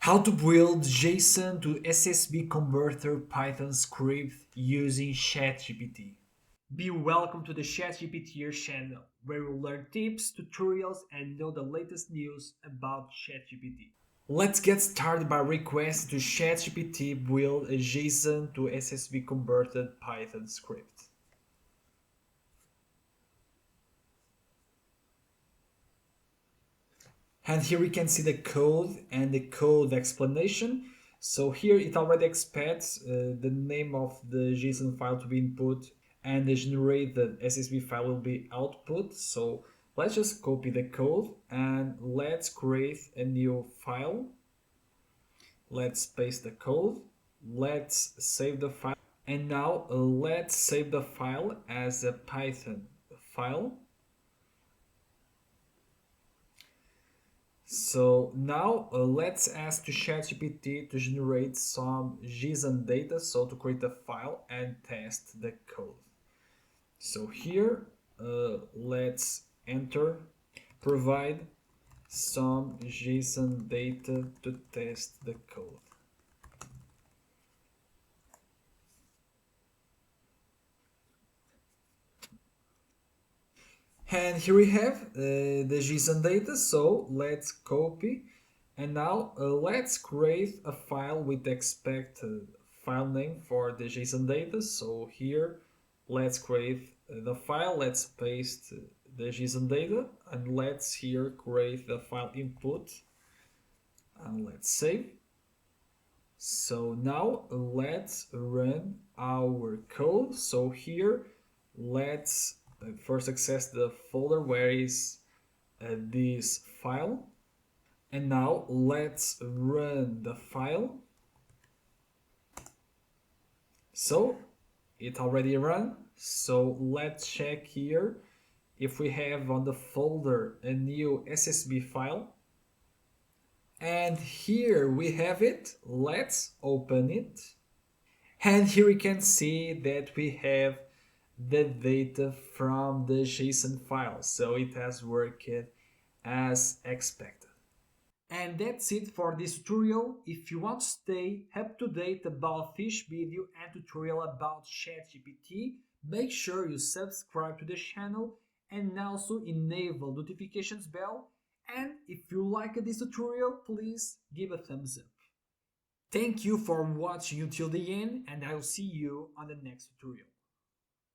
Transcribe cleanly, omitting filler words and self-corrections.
How to build JSON to CSV converter Python script using ChatGPT. Be welcome to the ChatGPT channel, where you'll learn tips, tutorials, and know the latest news about ChatGPT. Let's get started by requesting to ChatGPT build a JSON to CSV converted Python script. And here we can see the code and the code explanation. So here it already expects the name of the JSON file to be input and the generated CSV file will be output. So let's just copy the code and let's create a new file. Let's paste the code. Let's save the file. And now let's save the file as a Python file. So now let's ask to ChatGPT to generate some JSON data, so to create a file and test the code. So here let's enter provide some JSON data to test the code. And here we have the JSON data, so let's copy and now let's create a file with the expected file name for the JSON data. So here let's create the file, let's paste the JSON data and let's here create the file input and let's save. So now let's run our code. So here let's first access the folder where is this file, and now let's run the file. So it already ran. So let's check here if we have on the folder a new CSV file, and here we have it. Let's open it, and here we can see that we have the data from the JSON file, so it has worked as expected. And that's it for this tutorial. If you want to stay up to date about this video and tutorial about ChatGPT, make sure you subscribe to the channel and also enable notifications bell. And if you like this tutorial, please give a thumbs up. Thank you for watching until the end, and I'll see you on the next tutorial.